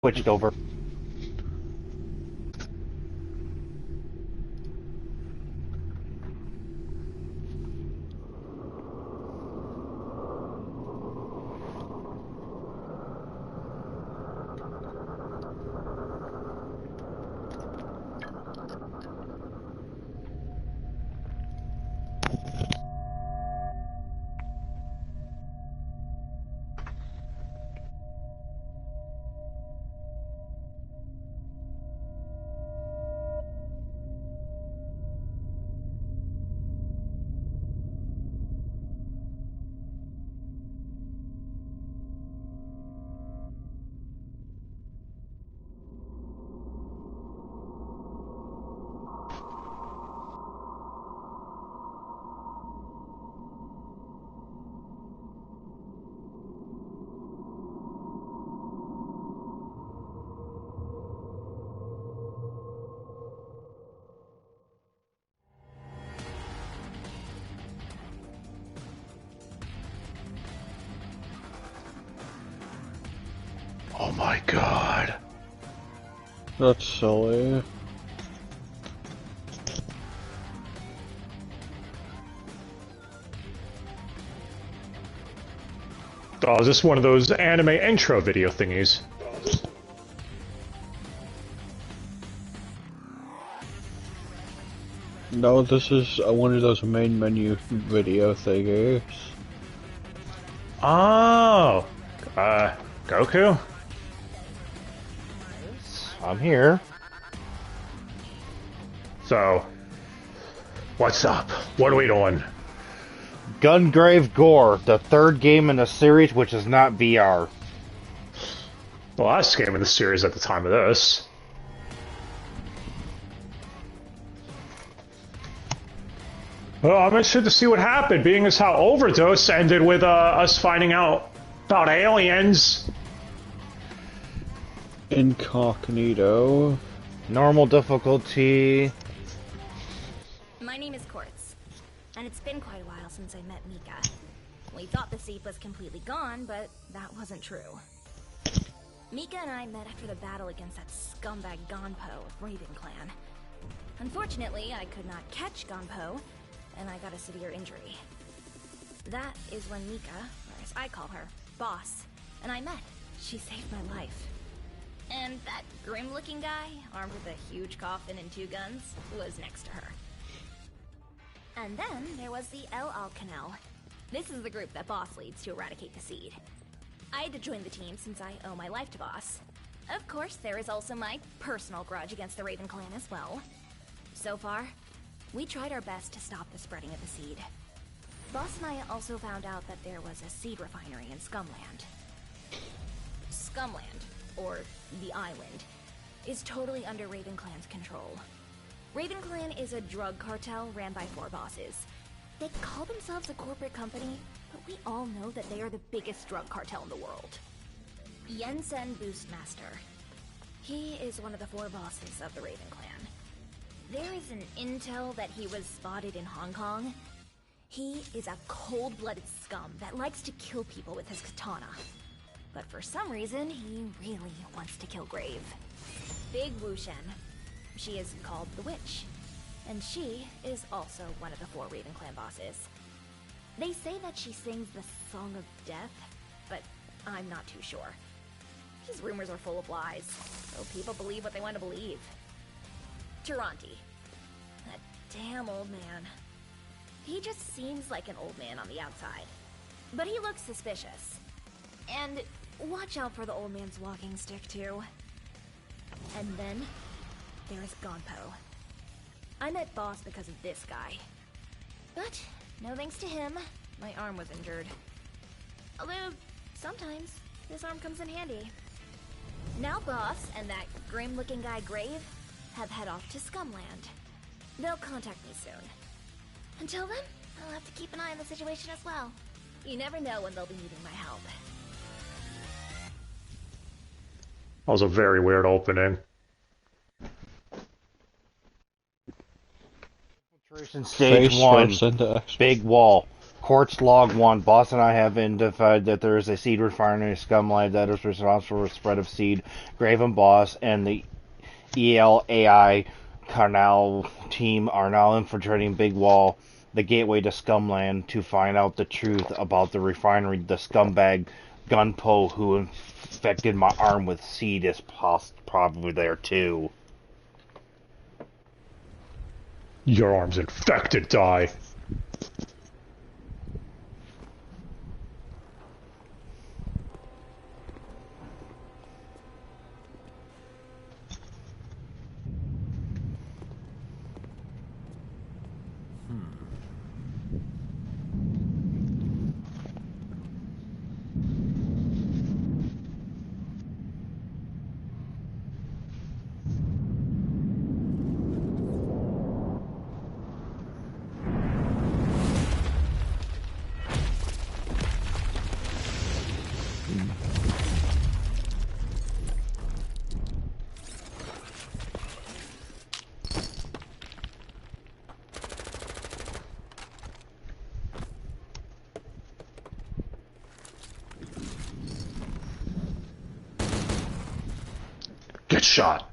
switched over. Oh my god. That's silly. Oh, is this one of those anime intro video thingies? No, this is one of those main menu video thingies. Oh! Goku? I'm here. So, what's up? What are we doing? Gungrave G.O.R.E, the third game in the series which is not VR. The last game in the series at the time of this. Well, I'm interested to see what happened, being as how Overdose ended with us finding out about aliens. Incognito. Normal difficulty. My name is Quartz, and it's been quite a while since I met Mika. We thought the seed was completely gone, but that wasn't true. Mika and I met after the battle against that scumbag Gonpo of Raven Clan. Unfortunately, I could not catch Gonpo, and I got a severe injury. That is when Mika, or as I call her, Boss, and I met. She saved my life. And that grim-looking guy, armed with a huge coffin and 2 guns, was next to her. And then there was the El Alcanel. This is the group that Boss leads to eradicate the seed. I had to join the team since I owe my life to Boss. Of course, there is also my personal grudge against the Raven Clan as well. So far, we tried our best to stop the spreading of the seed. Boss and I also found out that there was a seed refinery in Scumland. Scumland, or the island, is totally under Raven Clan's control. Raven Clan is a drug cartel ran by 4 bosses. They call themselves a corporate company, but we all know that they are the biggest drug cartel in the world. Yensen Boostmaster. He is one of the 4 bosses of the Raven Clan. There is an intel that he was spotted in Hong Kong. He is a cold-blooded scum that likes to kill people with his katana. But for some reason, he really wants to kill Grave. Big Wushen. She is called the Witch. And she is also one of the 4 Raven Clan bosses. They say that she sings the Song of Death, but I'm not too sure. These rumors are full of lies, so people believe what they want to believe. Taranti. That damn old man. He just seems like an old man on the outside. But he looks suspicious. And watch out for the old man's walking stick, too. And then, there's Gonpo. I met Boss because of this guy. But, no thanks to him, my arm was injured. Although, sometimes, this arm comes in handy. Now Boss and that grim-looking guy Grave have head off to Scumland. They'll contact me soon. Until then, I'll have to keep an eye on the situation as well. You never know when they'll be needing my help. That was a very weird opening. Infiltration stage 1. Big wall. Courts Log 1. Boss and I have identified that there is a seed refinery scumline that is responsible for the spread of seed. Grave and Boss and the ELAI Carnal team are now infiltrating Big Wall, the gateway to Scumland, to find out the truth about the refinery. The scumbag Gunpo who infected my arm with seed is probably there too. Your arm's infected, die. Get shot.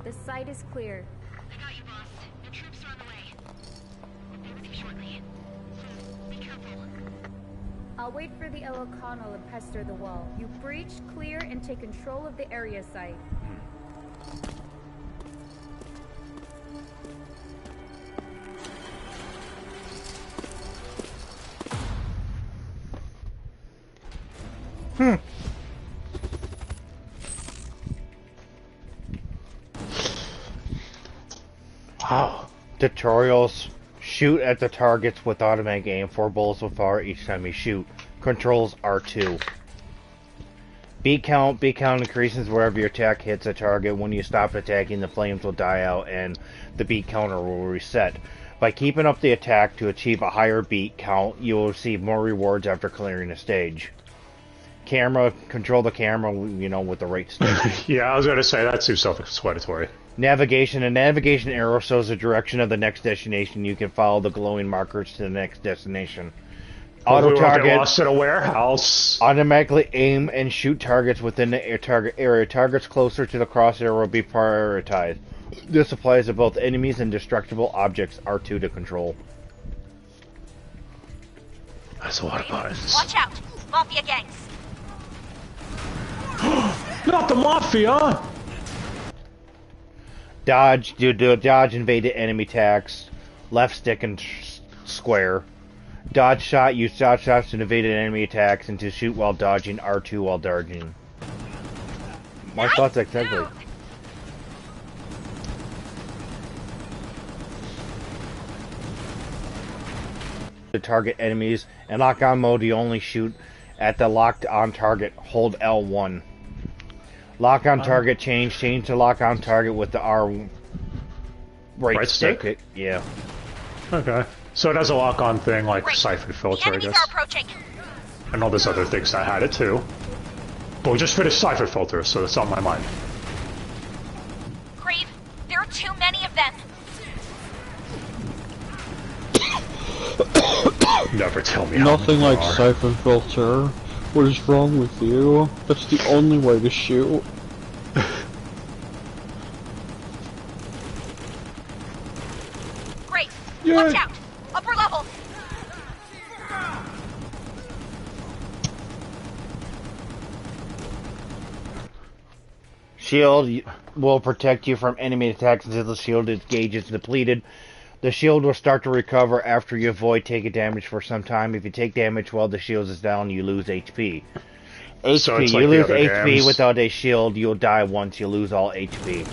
The site is clear. I got you, boss. The troops are on the way. I'll be with you shortly. So, be careful. I'll wait for the El O'Connell and pester the wall. You breach, clear, and take control of the area site. Wow. Tutorials. Shoot at the targets with automatic aim. 4 bullets will fire each time you shoot. Controls R2. Beat count. Beat count increases wherever your attack hits a target. When you stop attacking, the flames will die out and the beat counter will reset. By keeping up the attack to achieve a higher beat count, you will receive more rewards after clearing a stage. Camera. Control the camera, you know, with the right stick. Yeah, I was gonna say, that seems self-explanatory. Navigation. A navigation arrow shows the direction of the next destination. You can follow the glowing markers to the next destination. Auto Auto target. target. Lost in a warehouse. Automatically aim and shoot targets within the target area. Targets closer to the crosshair will be prioritized. This applies to both enemies and destructible objects. R2 to control. That's a lot of buttons. Watch out! Mafia gangs! Not the Mafia! Dodge. Do dodge invaded enemy attacks. Left stick and square. Dodge shot. Use dodge shots to evade enemy attacks and to shoot while dodging. R2 while dodging. My thoughts exactly. To target enemies. In lock-on mode, you only shoot at the locked-on target. Hold L1. Lock-on target change. Change to lock-on target with the R right stick. Yeah. Okay. So it has a lock-on thing like Siphon Filter, I Enemies guess. are approaching. And all those other things that had it too. But we just finished Siphon Filter, so it's on my mind. Grave, there are too many of them. Never tell me how Nothing many like there are. Siphon Filter. What is wrong with you? That's the only way to shoot. Grave, Yay. watch out! Upper level! Shield will protect you from enemy attacks until the shield gauge is depleted. The shield will start to recover after you avoid taking damage for some time. If you take damage while the shield is down, you lose HP. So it's like you the lose other HP games. without a shield, you'll die once you lose all HP.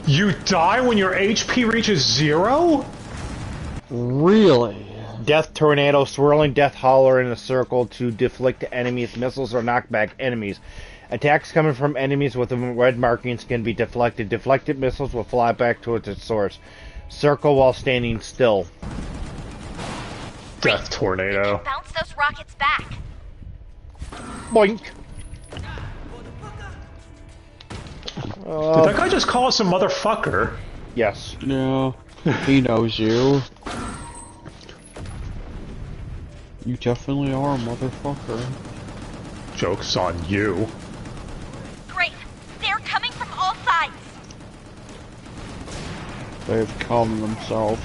You die when your HP reaches 0? Really? Death Tornado, swirling Death Holler in a circle to deflect enemies, missiles, or knock back enemies. Attacks coming from enemies with red markings can be deflected. Deflected missiles will fly back towards its source. Circle while standing still. Death Tornado. Bounce those rockets back. Boink! Did that guy just call us a motherfucker? Yes. Yeah, he knows you. You definitely are a motherfucker. Joke's on you. Great! They're coming from all sides! They've calmed themselves.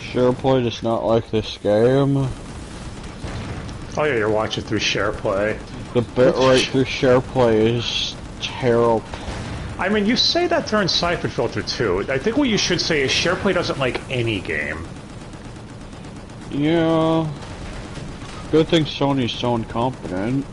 SharePlay does not like this game. Oh yeah, you're watching through SharePlay. The bitrate through SharePlay is terrible. I mean, you say that during Siphon Filter too. I think what you should say is SharePlay doesn't like any game. Yeah. Good thing Sony's so incompetent.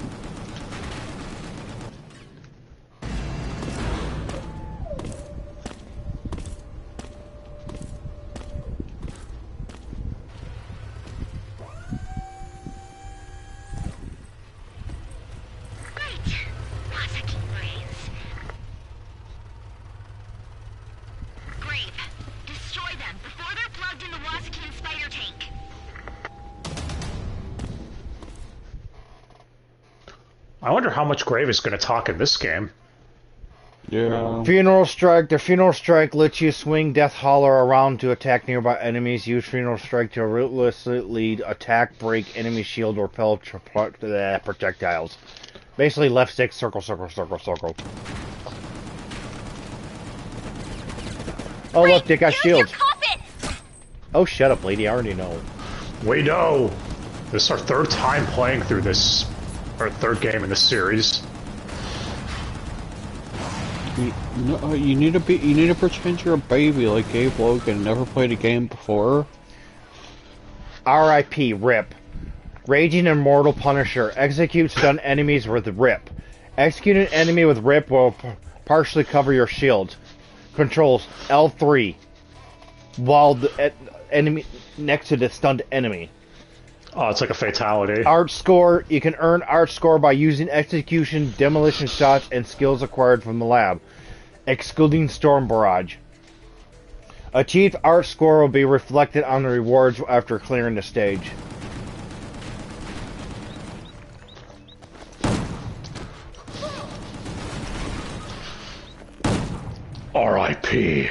I wonder how much Grave is going to talk in this game. Yeah. Funeral Strike. The Funeral Strike lets you swing Death Holler around to attack nearby enemies. Use Funeral Strike to ruthlessly attack, break enemy shield, or repel projectiles. Basically, left stick, circle, circle, circle, circle. Oh look, they got shields. Oh, shut up, lady. I already know. We know. This is our third time playing through this, our third game in this series. You need to pretend you're a baby like Gabe Logan. Never played a game before. R.I.P. RIP. Raging Immortal Punisher. Execute stun enemies with RIP. Execute an enemy with RIP will partially cover your shield. Controls L3 while the enemy next to the stunned enemy. Oh, it's like a fatality. Art score. You can earn art score by using execution, demolition shots, and skills acquired from the lab, excluding Storm Barrage. Achieved art score will be reflected on the rewards after clearing the stage. R.I.P.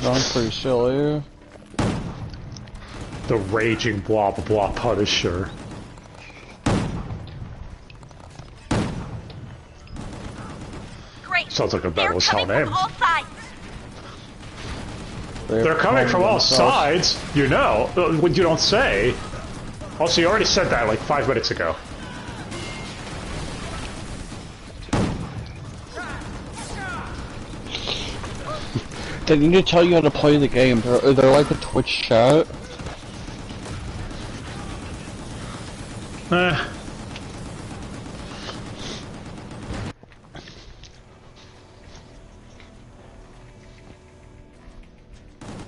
Sounds pretty silly. The raging blah blah blah Punisher. Great. Sounds like a Beverly's Hell name. All sides. They're coming from all sides. You know, what you don't say. Also, you already said that like 5 minutes ago. They need to tell you how to play the game. They're like a Twitch chat.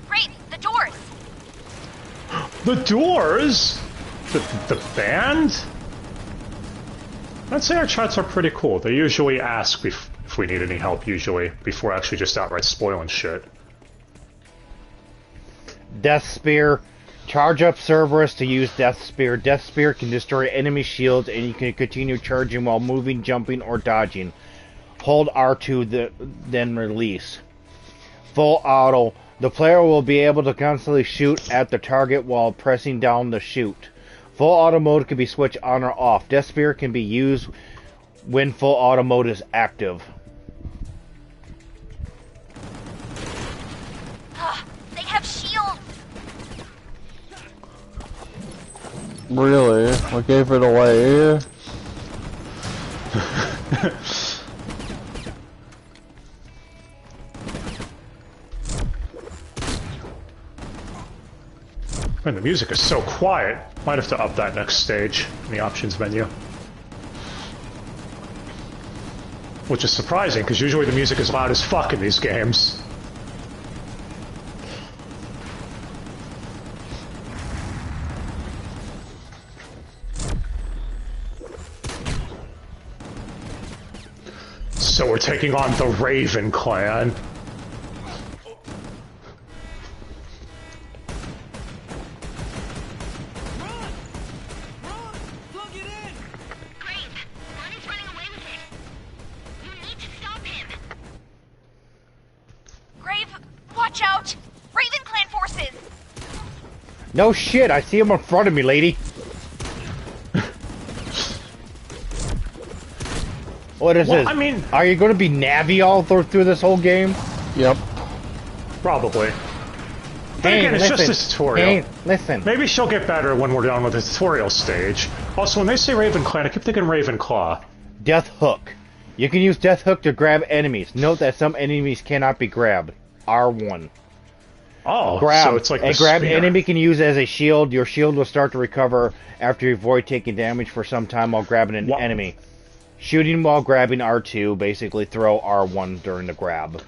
Great. The doors. The Doors? The band? I'd say our chats are pretty cool. They usually ask if we need any help, usually, before actually just outright spoiling shit. Death Spear. Charge up Cerberus to use Death Spear. Death Spear can destroy enemy shields, and you can continue charging while moving, jumping, or dodging. Hold R2, then release. Full auto. The player will be able to constantly shoot at the target while pressing down the shoot. Full auto mode can be switched on or off. Death Spear can be used when full auto mode is active. They have shields. Really? What gave it away? Man, the music is so quiet. Might have to up that next stage in the options menu. Which is surprising, because usually the music is loud as fuck in these games. So we're taking on the Raven Clan. No shit, I see him in front of me, lady. What is this? I mean... Are you going to be Navi all through this whole game? Yep. Probably. But Hey, again, it's listen. just a tutorial. Hey, listen. Maybe she'll get better when we're done with the tutorial stage. Also, when they say Ravenclan, I keep thinking Ravenclaw. Death Hook. You can use Death Hook to grab enemies. Note that some enemies cannot be grabbed. R1. Oh, Grab. so it's like a the grabbed spear. enemy can use as a shield. Your shield will start to recover after you avoid taking damage for some time while grabbing an enemy. Shooting while grabbing R2. Basically throw R1 during the grab.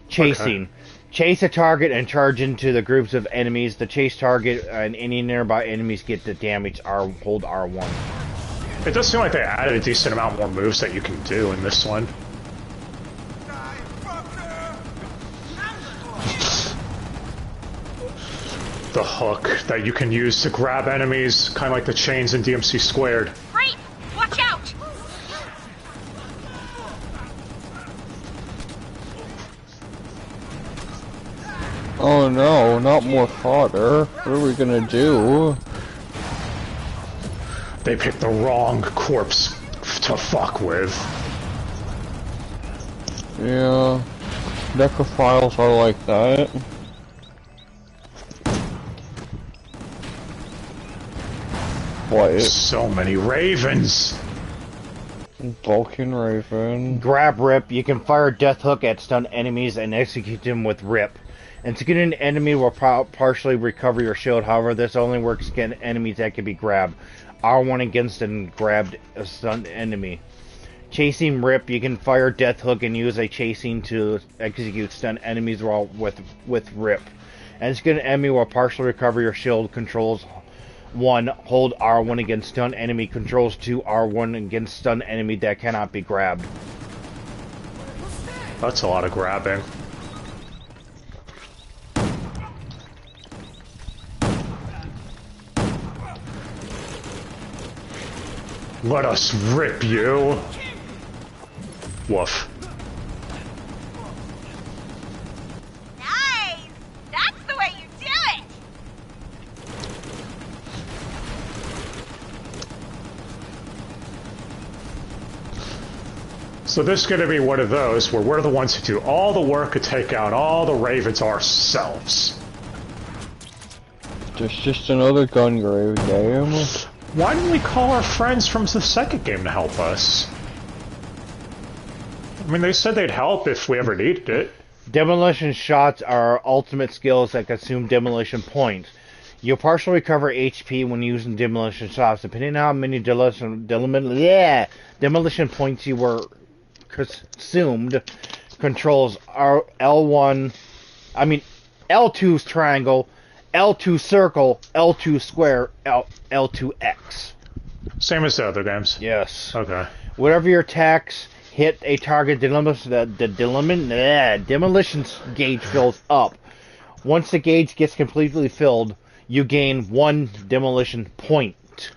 Chasing. Okay. Chase a target and charge into the groups of enemies. The chase target and any nearby enemies get the damage. Hold R1. It does seem like they added a decent amount more moves that you can do in this one. The hook that you can use to grab enemies, kind of like the chains in DMC Squared. Great! Watch out! Oh no, not more fodder. What are we gonna do? They picked the wrong corpse to fuck with. Yeah. Necrophiles are like that. What? So many ravens! Vulcan Raven. Grab Rip. You can fire Death Hook at stun enemies and execute them with Rip. Executing an enemy will partially recover your shield. However, this only works against enemies that can be grabbed. R1 against and grabbed a stunned enemy. Chasing Rip. You can fire Death Hook and use a chasing to execute stun enemies while with Rip. Execute an enemy will partially recover your shield. Controls 1. Hold R1 against stun enemy. Controls 2. R1 against stun enemy that cannot be grabbed. That's a lot of grabbing. Let us rip you! Woof. Nice! That's the way you do it! So this is gonna be one of those where we're the ones who do all the work to take out all the ravens ourselves. There's just another Gungrave game. Why didn't we call our friends from the second game to help us? I mean, they said they'd help if we ever needed it. Demolition shots are ultimate skills that consume demolition points. You'll partially recover HP when using demolition shots, depending on how many demolition points you were consumed. Controls are L2's triangle, L2 circle, L2 square, L2X. Same as the other games. Yes. Okay. Whatever your attacks hit a target, the demolition gauge fills up. Once the gauge gets completely filled, you gain 1 demolition point.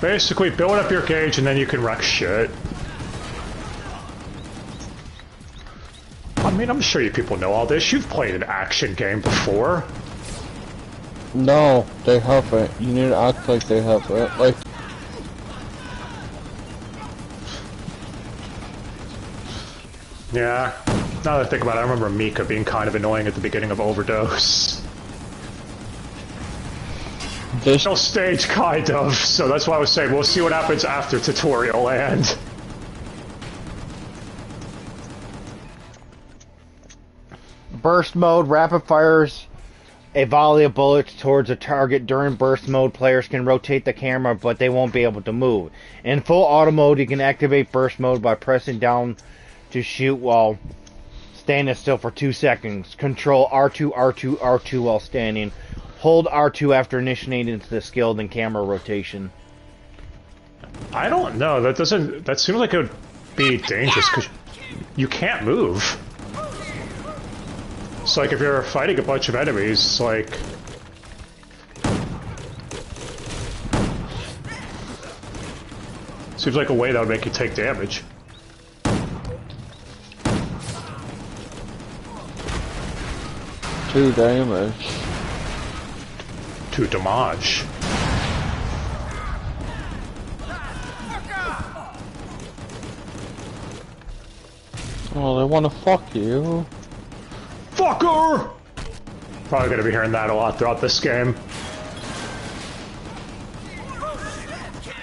Basically, build up your gauge and then you can wreck shit. I mean, I'm sure you people know all this. You've played an action game before. No, they haven't. You need to act like they haven't. Like, Yeah. Now that I think about it, I remember Mika being kind of annoying at the beginning of Overdose. this Final stage, kind of. So that's why I was saying we'll see what happens after tutorial land. Burst mode, rapid fires a volley of bullets towards a target. During burst mode, players can rotate the camera, but they won't be able to move. In full auto mode, you can activate burst mode by pressing down to shoot while standing still for 2 seconds. Control R2, R2, R2 while standing. Hold R2 after initiating the skill, then camera rotation. I don't know. That doesn't. That seems like it would be dangerous because you can't move. It's like if you're fighting a bunch of enemies, it's like. Seems like a way that would make you take damage. 2 damage. to damage. Oh, they want to fuck you. Fucker! Probably gonna be hearing that a lot throughout this game.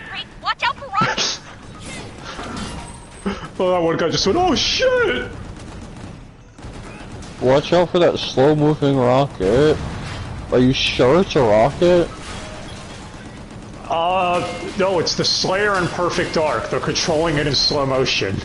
Great, watch out for rockets! Oh, that one guy just went, oh shit! Watch out for that slow-moving rocket. Are you sure it's a rocket? No, it's the Slayer in Perfect Dark. They're controlling it in slow motion.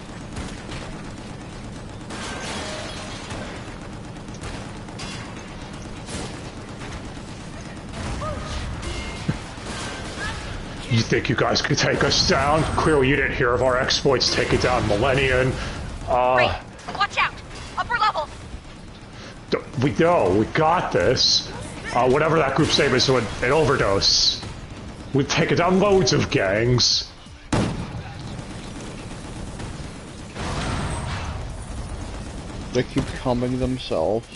You think you guys could take us down? Clearly you didn't hear of our exploits taking down Millennium. Great, watch out! Upper level! We know, we got this. Whatever that group's name is, an overdose. We've taken down loads of gangs. They keep coming themselves.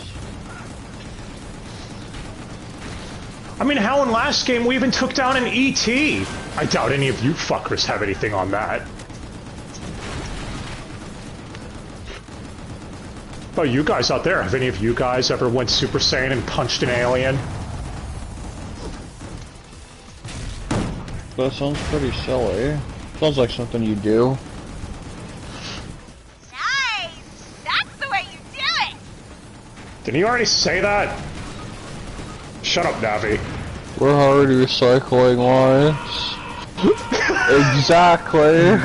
I mean, how in last game we even took down an ET? I doubt any of you fuckers have anything on that. Oh, you guys out there, have any of you guys ever went Super Saiyan and punched an alien? That sounds pretty silly. Sounds like something you do. Nice! That's the way you do it! Didn't you already say that? Shut up, Navi. We're already recycling lines. Exactly.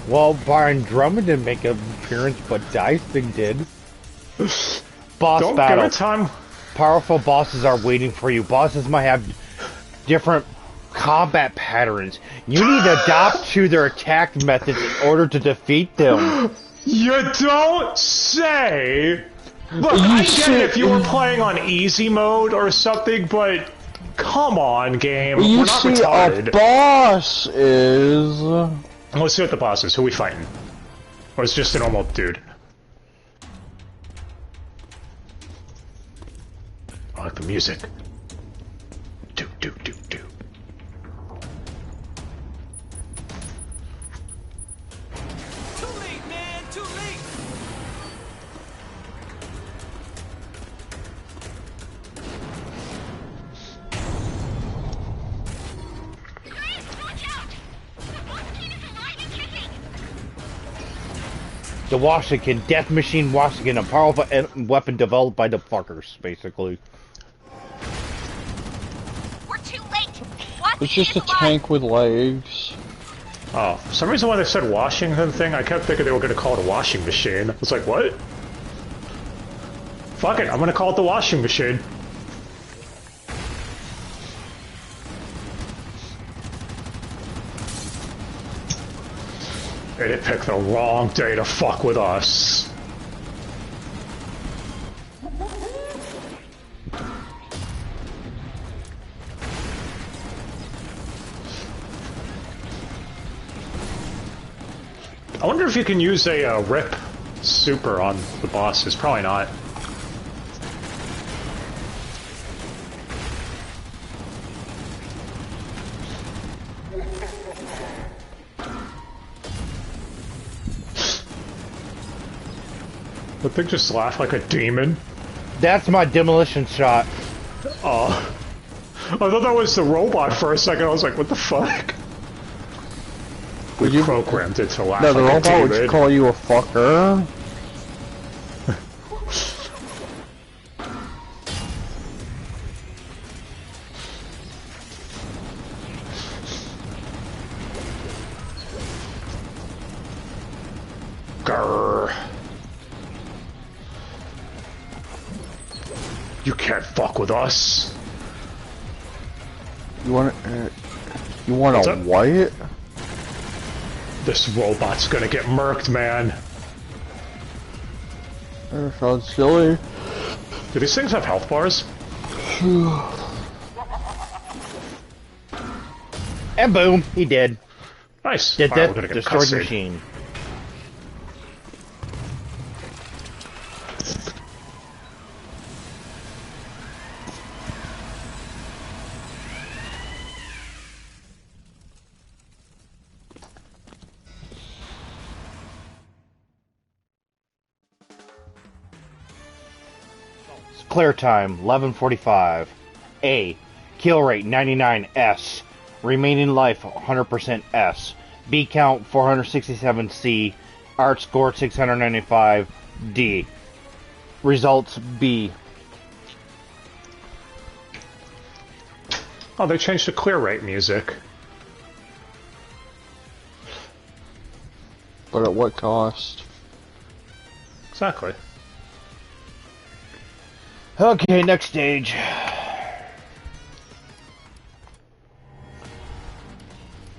Well, Baron Drummond didn't make an appearance, but Dicing did. Boss Don't battle. give it time. Powerful bosses are waiting for you. Bosses might have different combat patterns. You need to adapt to their attack methods in order to defeat them. You don't say! Look, I get it if you were playing on easy mode or something, but come on, game. We're not retarded. A boss is... Let's see what the boss is. Who are we fighting? Or it's just a normal dude? I like the music. Do, do, do, do. Too late, man! Too late! Guys, watch out! The Washington is alive and kicking! The Washington, Death Machine Washington, a powerful weapon developed by the fuckers, basically. We're too late! It's Washington just a is alive. tank with legs. Oh, for some reason when they said Washington thing, I kept thinking they were going to call it a washing machine. I was like, what? Fuck it, I'm going to call it the washing machine. And it picked the wrong day to fuck with us. I wonder if you can use a rip super on the bosses. Probably not. The thing just laughed like a demon. That's my demolition shot. Oh. I thought that was the robot for a second. I was like, what the fuck? We programmed it to laugh No, the like a robot demon. would call you a fucker. Grrr. You can't fuck with us. You want a What's up? what? This robot's gonna get murked, man. That sounds silly. Do these things have health bars? And boom, he did. Nice. Did Alright, that we're gonna get destroyed the cutscene. machine. Clear time 11:45. A. Kill rate 99 S. Remaining life 100% S. B count 467 C. Art score 695 D. Results B. Oh, they changed the clear rate music. But at what cost? Exactly. Okay, next stage.